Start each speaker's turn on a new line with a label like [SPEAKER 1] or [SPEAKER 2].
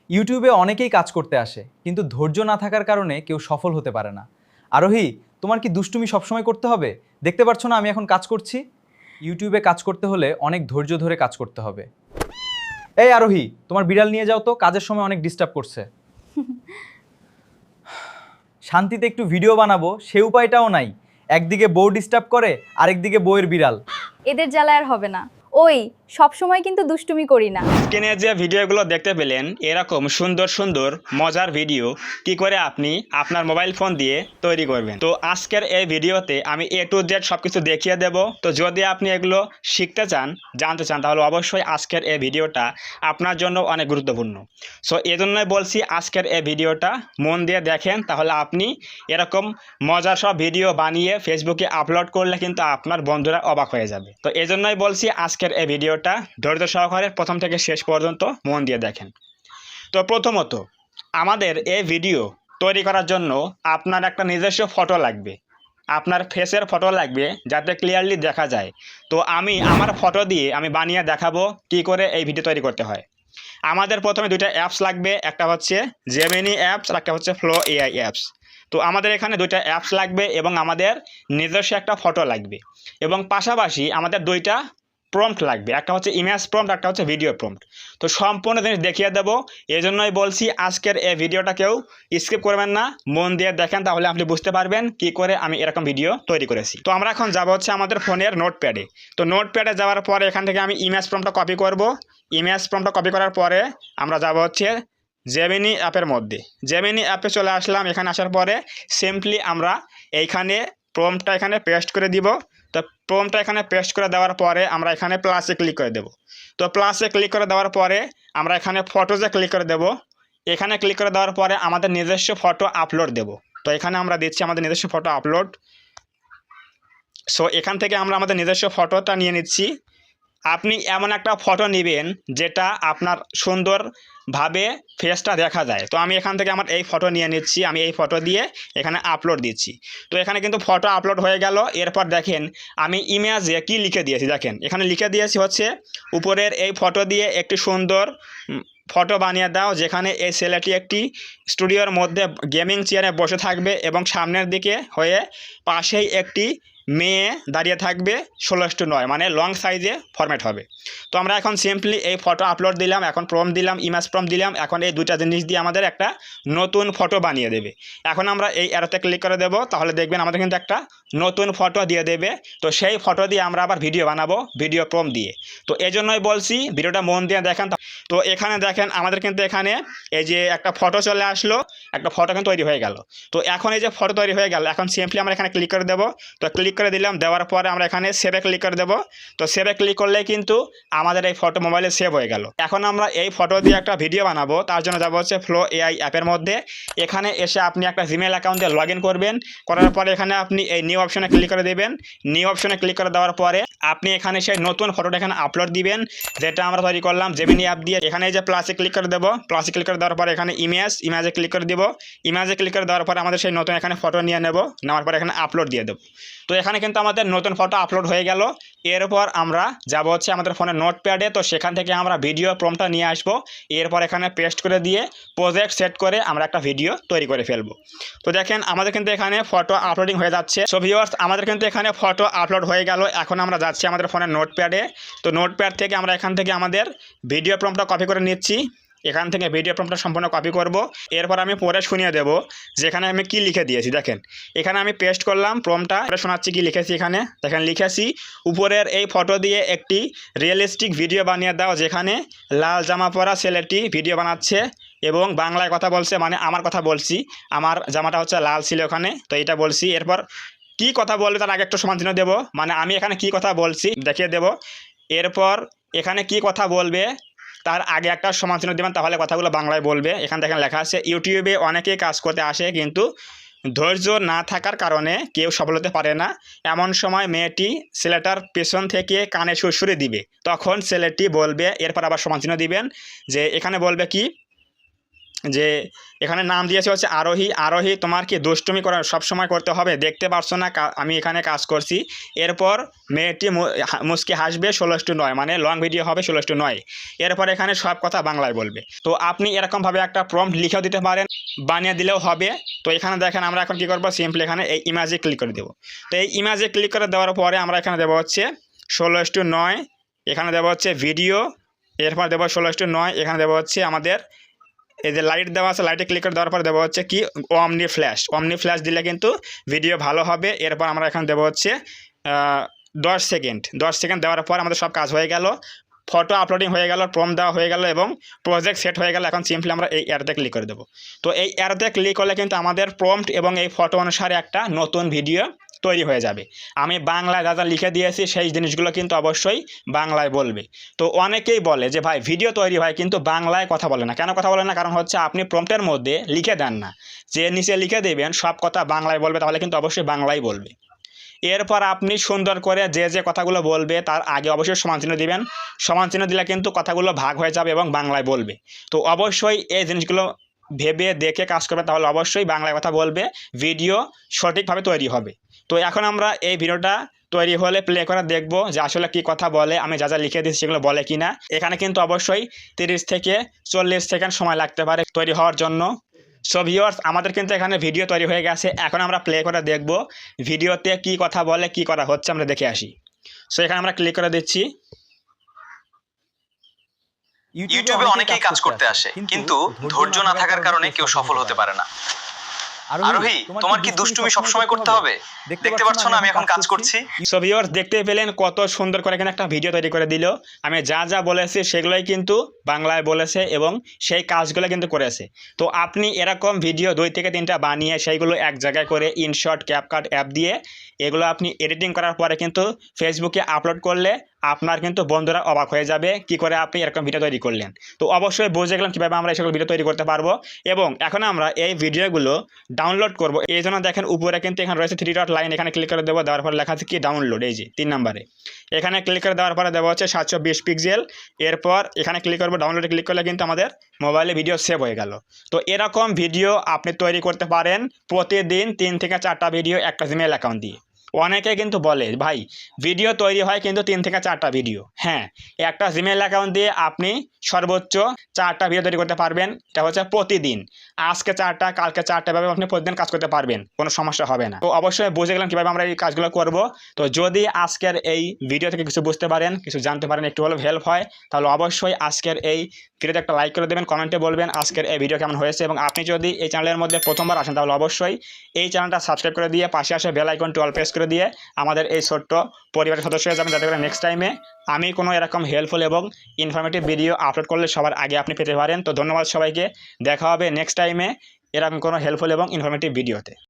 [SPEAKER 1] ইউটিউবে অনেকেই কাজ করতে আসে, কিন্তু ধৈর্য না থাকার কারণে কেউ সফল হতে পারে না। আরোহী, তোমার কি দুষ্টুমি সবসময় করতে হবে? দেখতে পাচ্ছ না আমি এখন কাজ করছি। ইউটিউবে কাজ করতে হলে অনেক ধৈর্য ধরে কাজ করতে হবে। এই আরোহী, তোমার বিড়াল নিয়ে যাও তো, কাজের সময় অনেক ডিস্টার্ব করছে। শান্তিতে একটু ভিডিও বানাবো সে উপায়টাও নাই। একদিকে বউ ডিস্টার্ব করে, আরেকদিকে বউয়ের বিড়াল।
[SPEAKER 2] এদের জ্বালায় আর হবে না। ওই, সব সময় কিন্তু দুষ্টুমি করি না।
[SPEAKER 3] স্ক্রিনে যে ভিডিওগুলো দেখতে পেলেন, এরকম সুন্দর সুন্দর মজার ভিডিও কি করে আপনি আপনার মোবাইল ফোন দিয়ে তৈরি করবেন। তো আজকের এই ভিডিওতে আমি A to Z সব কিছু দেখিয়ে দেব। তো যদি আপনি এগুলো শিখতে চান, জানতে চান, তাহলে অবশ্যই আজকের এই ভিডিওটা আপনার জন্য অনেক গুরুত্বপূর্ণ। সো এজন্যই বলছি আজকের এই ভিডিওটা মন দিয়ে দেখেন, তাহলে আপনি এরকম মজার সব ভিডিও বানিয়ে ফেসবুকে আপলোড করলে কিন্তু আপনার বন্ধুরা অবাক হয়ে যাবে। তো এজন্যই বলছি আজকের এই ভিডিওটা ধৈর্য সহকারে প্রথম থেকে শেষ পর্যন্ত মন দিয়ে দেখেন। তো প্রথমত আমাদের এই ভিডিও তৈরি করার জন্য আপনার একটা নিজস্ব ফটো লাগবে, আপনার ফেসের ফটো লাগবে যাতে ক্লিয়ারলি দেখা যায়। তো আমি আমার ফটো দিয়ে আমি বানিয়ে দেখাবো কি করে এই ভিডিও তৈরি করতে হয়। আমাদের প্রথমে দুইটা অ্যাপস লাগবে, একটা হচ্ছে জেমিনি অ্যাপস আর একটা হচ্ছে ফ্লো এআই অ্যাপস। তো আমাদের এখানে দুইটা অ্যাপস লাগবে এবং আমাদের নিজস্ব একটা ফটো লাগবে, এবং পাশাপাশি আমাদের দুইটা প্রম্পট লাগবে, একটা হচ্ছে ইমেজ প্রম্পট, একটা হচ্ছে ভিডিও প্রম্পট। তো সম্পূর্ণ জিনিস দেখিয়ে দেবো। এই জন্যই বলছি আজকের এই ভিডিওটা কেউ স্কিপ করবেন না, মন দিয়ে দেখেন, তাহলে আপনি বুঝতে পারবেন কি করে আমি এরকম ভিডিও তৈরি করেছি। তো আমরা এখন যাব হচ্ছে আমাদের ফোনের নোটপ্যাডে। তো নোটপ্যাডে যাওয়ার পরে এখান থেকে আমি ইমেজ প্রম্পটটা কপি করব। ইমেজ প্রম্পটটা কপি করার পরে আমরা যাব হচ্ছে জেমিনি অ্যাপের মধ্যে। জেমিনি অ্যাপে চলে আসলাম। এখানে আসার পরে সিম্পলি আমরা এইখানে প্রম্পটটা এখানে পেস্ট করে দিব। তো প্রম্পটটা এখানে পেস্ট করে দেওয়ার পরে আমরা এখানে প্লাসে ক্লিক করে দেব। তো প্লাসে ক্লিক করে দেওয়ার পরে আমরা এখানে ফটোজে ক্লিক করে দেব। এখানে ক্লিক করে দেওয়ার পরে আমাদের নিজস্ব ফটো আপলোড দেব। তো এখানে আমরা দিচ্ছি আমাদের নিজস্ব ফটো আপলোড। সো এখান থেকে আমরা আমাদের নিজস্ব ফটোটা নিয়ে নিচ্ছি। আপনি এমন একটা ফটো নেবেন যেটা আপনার সুন্দরভাবে ফেসটা দেখা যায়। তো আমি এখান থেকে আমার এই ফটো নিয়ে নিচ্ছি, আমি এই ফটো দিয়ে এখানে আপলোড দিচ্ছি। তো এখানে কিন্তু ফটো আপলোড হয়ে গেল। এরপর দেখেন আমি ইমেজে কি লিখে দিয়েছি, দেখেন এখানে লিখে দিয়েছি হচ্ছে উপরের এই ফটো দিয়ে একটি সুন্দর ফটো বানিয়ে দাও, যেখানে এই ছেলেটি একটি স্টুডিওর মধ্যে গেমিং চেয়ারে বসে থাকবে এবং সামনের দিকে হয়ে পাশেই একটি মেয়ে দাঁড়িয়ে থাকবে 16:9, মানে লং সাইজে ফরম্যাট হবে। তো আমরা এখন সিম্পলি এই ফটো আপলোড দিলাম, এখন প্রম্পট দিলাম, ইমেজ প্রম্পট দিলাম। এখন এই দুইটা জিনিস দিয়ে আমাদের একটা নতুন ফটো বানিয়ে দেবে। এখন আমরা এই অ্যারোতে ক্লিক করে দেব, তাহলে দেখবেন আমাদের কিন্তু একটা নতুন ফটো দিয়ে দেবে। তো সেই ফটো দিয়ে আমরা আবার ভিডিও বানাবো ভিডিও প্রম্পট দিয়ে। তো এই জন্যই বলছি ভিডিওটা মন দিয়ে দেখেন। তো এখানে দেখেন আমাদের কিন্তু এখানে এই যে একটা ফটো চলে আসলো, একটা ফটো কিন্তু তৈরি হয়ে গেল। তো এখন এই যে ফটো তৈরি হয়ে গেল, এখন সিম্পলি আমরা এখানে ক্লিক করে দেবো। তো ক্লিক করে দিলাম, দেওয়ার পরে আমরা এখানে সেভে ক্লিক করে দেবো। তো সেভে ক্লিক করলেই কিন্তু আমাদের এই ফটো মোবাইলে সেভ হয়ে গেল। এখন আমরা এই ফটো দিয়ে একটা ভিডিও বানাবো, তার জন্য যাবো হচ্ছে ফ্লো এআই অ্যাপের মধ্যে। এখানে এসে আপনি একটা জিমেল অ্যাকাউন্ট দিয়ে লগ ইন করবেন। করার পরে এখানে আপনি এই নিউ অপশনে ক্লিক করে দেবেন। নিউ অপশনে ক্লিক করে দেওয়ার পরে আপনি এখানে সেই নতুন ফটোটা এখানে আপলোড দিবেন, যেটা আমরা তৈরি করলাম জেমিনি অ্যাপ দিয়ে। এখানে এই যে প্লাসে ক্লিক করে দেবো, প্লাসে ক্লিক করে দেওয়ার পরে এখানে ইমেজে ক্লিক করে দিব। ইমেজে ক্লিক করে দেওয়ার পরে আমাদের সেই নতুন এখানে ফটো নিয়ে নেব, নেওয়ার পরে এখানে আপলোড দিয়ে দেবো। তো এখানে কিন্তু আমাদের নতুন ফটো আপলোড হয়ে গেল। এরপর আমরা যাব হচ্ছে আমাদের ফোনের নোটপ্যাডে। তো সেখান থেকে আমরা ভিডিও প্রম্পটটা নিয়ে আসবো। এরপর এখানে পেস্ট করে দিয়ে প্রজেক্ট সেট করে আমরা একটা ভিডিও তৈরি করে ফেলবো। তো দেখেন আমাদের কিন্তু এখানে ফটো আপলোডিং হয়ে যাচ্ছে। সো ভিউয়ার্স, আমাদের কিন্তু এখানে ফটো আপলোড হয়ে গেল। এখন আমরা যাচ্ছি আমাদের ফোনের নোটপ্যাডে। তো নোটপ্যাড থেকে আমরা এখান থেকে আমাদের ভিডিও প্রম্পটটা কপি করে নিচ্ছি। এখান থেকে ভিডিও প্রম্পটটা সম্পূর্ণ কপি করব। এরপর আমি পরে শুনিয়ে দেব যেখানে আমি কি লিখে দিয়েছি। দেখেন এখানে আমি পেস্ট করলাম প্রম্পটটা, পরে শোনাচ্ছি কি লিখেছি। এখানে দেখেন লিখেছি উপরের এই ফটো দিয়ে একটি রিয়েলিস্টিক ভিডিও বানিয়ে দাও, যেখানে লাল জামা পরা ছেলেটি ভিডিও বানাচ্ছে এবং বাংলায় কথা বলছে, মানে আমার কথা বলছি, আমার জামাটা হচ্ছে লাল ছিল ওখানে, তো এটা বলছি। এরপর কি কথা বলবে তার আগে একটু সমান চিহ্ন দেবো, মানে আমি এখানে কি কথা বলছি দেখিয়ে দেব। এরপর এখানে কি কথা বলবে তার আগে একটা সমান চিহ্ন দেবেন, তাহলে কথাগুলো বাংলায় বলবে। এখানে দেখেন লেখা আছে ইউটিউবে অনেকেই কাজ করতে আসে, কিন্তু ধৈর্য না থাকার কারণে কেউ সফল হতে পারে না। এমন সময় মেয়েটি ছেলেটার পেছন থেকে কানে সুড়সুড়ি দিবে, তখন ছেলেটি বলবে, এরপর আবার সমান চিহ্ন দিবেন যে এখানে বলবে কি যে এখানে নাম দিয়েছে হচ্ছে আরোহী। আরোহী, তোমার কি দুষ্টুমি করা সবসময় করতে হবে? দেখতে পারছো না আমি এখানে কাজ করছি। এরপর মেয়েটি মুচকি হাসবে 16:09, মানে লং ভিডিও হবে 16:09। এরপর এখানে সব কথা বাংলায় বলবে। তো আপনি এরকমভাবে একটা প্রম্পট লিখেও দিতে পারেন, বানিয়ে দিলেও হবে। তো এখানে দেখেন আমরা এখন কী করবো, সিম্পলি এখানে এই ইমেজে ক্লিক করে দেবো। তো এই ইমেজে ক্লিক করে দেওয়ার পরে আমরা এখানে দেবো হচ্ছে 16:09, এখানে দেবো হচ্ছে ভিডিও, এরপর দেবো 16:09, এখানে দেবো হচ্ছে আমাদের এই যে লাইট দেওয়া আছে, লাইটে ক্লিক করে দেওয়ার পর দেবো হচ্ছে কি অমনি ফ্ল্যাশ। অমনি ফ্ল্যাশ দিলে কিন্তু ভিডিও ভালো হবে। এরপর আমরা এখানে দেবো হচ্ছে 10 সেকেন্ড। 10 সেকেন্ড দেওয়ার পর আমাদের সব কাজ হয়ে গেল, ফটো আপলোডিং হয়ে গেল, প্রম্পট দেওয়া হয়ে গেল এবং প্রজেক্ট সেট হয়ে গেল। এখন সিম্পলি আমরা এই অ্যারোতে ক্লিক করে দেবো। তো এই অ্যারোতে ক্লিক করলে কিন্তু আমাদের প্রম্পট এবং এই ফটো অনুসারে একটা নতুন ভিডিও তৈরি হয়ে যাবে। আমি বাংলায় যা যা লিখে দিয়েছি সেই জিনিসগুলো কিন্তু অবশ্যই বাংলায় বলবে। তো অনেকেই বলে যে ভাই ভিডিও তৈরি হয় কিন্তু বাংলায় কথা বলে না। কেন কথা বলে না? কারণ হচ্ছে আপনি প্রম্পটের মধ্যে লিখে দেন না, যে নিচে লিখে দেবেন সব কথা বাংলায় বলবে, তাহলে কিন্তু অবশ্যই বাংলায় বলবে। এরপর আপনি সুন্দর করে যে কথাগুলো বলবে তার আগে অবশ্যই সমানচিহ্ন দিবেন। সমানচিহ্ন দিলে কিন্তু কথাগুলো ভাগ হয়ে যাবে এবং বাংলায় বলবে। তো অবশ্যই এই জিনিসগুলো ভেবে দেখে কাজ করবে, তাহলে অবশ্যই বাংলায় কথা বলবে, ভিডিও সঠিকভাবে তৈরি হবে। তো এখন আমরা এই ভিডিওটা তৈরি হলে প্লে করে দেখব যে আসলে কি কথা বলে, আমি যা যা লিখে দিচ্ছি সেগুলো বলে কি না। এখানে কিন্তু অবশ্যই 30 থেকে 40 সেকেন্ড সময় লাগতে পারে তৈরি হওয়ার জন্য। সো ভিউয়ার্স, আমাদের কিন্তু এখানে ভিডিও তৈরি হয়ে গেছে। এখন আমরা প্লে করে দেখব ভিডিওতে কি কথা বলে, কি করা হচ্ছে, আমরা দেখে আসি। সো এখানে আমরা ক্লিক করে দিচ্ছি।
[SPEAKER 1] ইউটিউবে অনেকেই কাজ করতে আসে, কিন্তু ধৈর্য না থাকার কারণে কেউ সফল হতে পারে না। আরোহী, তোমার কি দুষ্টুমি সবসময় করতে হবে? দেখতে পাচ্ছ না আমি এখন কাজ করছি?
[SPEAKER 3] সো ভিউয়ার্স, দেখতে পেলেন কত সুন্দর করে এখানে একটা ভিডিও তৈরি করে দিল। আমি যা যা বলেছি সেগুলোই কিন্তু বাংলায় বলেছে এবং সেই কাজগুলো কিন্তু করেছে। তো আপনি এরকম ভিডিও 2 থেকে 3টা বানিয়ে সেইগুলো এক জায়গায় করে ইনশট, ক্যাপকাট অ্যাপ দিয়ে এগুলো আপনি এডিটিং করার পরে কিন্তু ফেসবুকে আপলোড করলে আপনার কিন্তু বন্ধুরা অবাক হয়ে যাবে কি করে আপনি এরকম ভিডিও তৈরি করলেন। তো অবশ্যই বুঝে গেলাম কীভাবে আমরা এই সকল ভিডিও তৈরি করতে পারবো। এবং এখন আমরা এই ভিডিওগুলো ডাউনলোড করব। এই জন্য দেখেন উপরে কিন্তু এখানে রয়েছে 3 ডট লাইন, এখানে ক্লিক করে দেবো। দেওয়ার পরে লেখা আছে কি ডাউনলোড, এই যে 3 নম্বরে এখানে ক্লিক করে দেওয়ার পরে দেওয়া হচ্ছে 720 পিক্সেল। এরপর এখানে ক্লিক করবো, ডাউনলোডে ক্লিক করলে কিন্তু আমাদের মোবাইলে ভিডিও সেভ হয়ে গেল। তো এরকম ভিডিও আপনি তৈরি করতে পারেন প্রতিদিন 3 থেকে 4টা ভিডিও একটা জিমেইল অ্যাকাউন্ট দিয়ে। অনেকে কিন্তু বলে ভাই ভিডিও তৈরি হয় কিন্তু 3 থেকে 4টা ভিডিও। হ্যাঁ, একটা জিমেইল অ্যাকাউন্ট দিয়ে আপনি সর্বোচ্চ 4টা ভিডিও তৈরি করতে পারবেন। এটা হচ্ছে প্রতিদিন, আজকে 4টা, কালকে 4টা, ভাবে আপনি প্রতিদিন কাজ করতে পারবেন, কোনো সমস্যা হবে না। তো অবশ্যই বুঝে গেলাম কীভাবে আমরা এই কাজগুলো করব। তো যদি আজকের এই ভিডিও থেকে কিছু বুঝতে পারেন, কিছু জানতে পারেন, একটু হলেও হেল্প হয়, তাহলে অবশ্যই আজকের এই ভিডিওতে একটা লাইক করে দেবেন, কমেন্টে বলবেন আজকের এই ভিডিও কেমন হয়েছে। এবং আপনি যদি এই চ্যানেলের মধ্যে প্রথমবার আসেন তাহলে অবশ্যই এই চ্যানেলটা সাবস্ক্রাইব করে দিয়ে পাশে আসে বেল আইকনটি অল প্রেস করে দিয়ে আমাদের এই ছোট্ট পরিবারের সদস্য হয়ে যাবেন, যাতে করে নেক্সট টাইমে আমি কোনো এরকম হেল্পফুল এবং ইনফরমেটিভ ভিডিও আপলোড করলে সবার আগে আপনি পেতে পারেন। তো ধন্যবাদ সবাইকে, দেখা হবে নেক্সট টাইমে এরকম কোনো হেল্পফুল এবং ইনফরমেটিভ ভিডিওতে।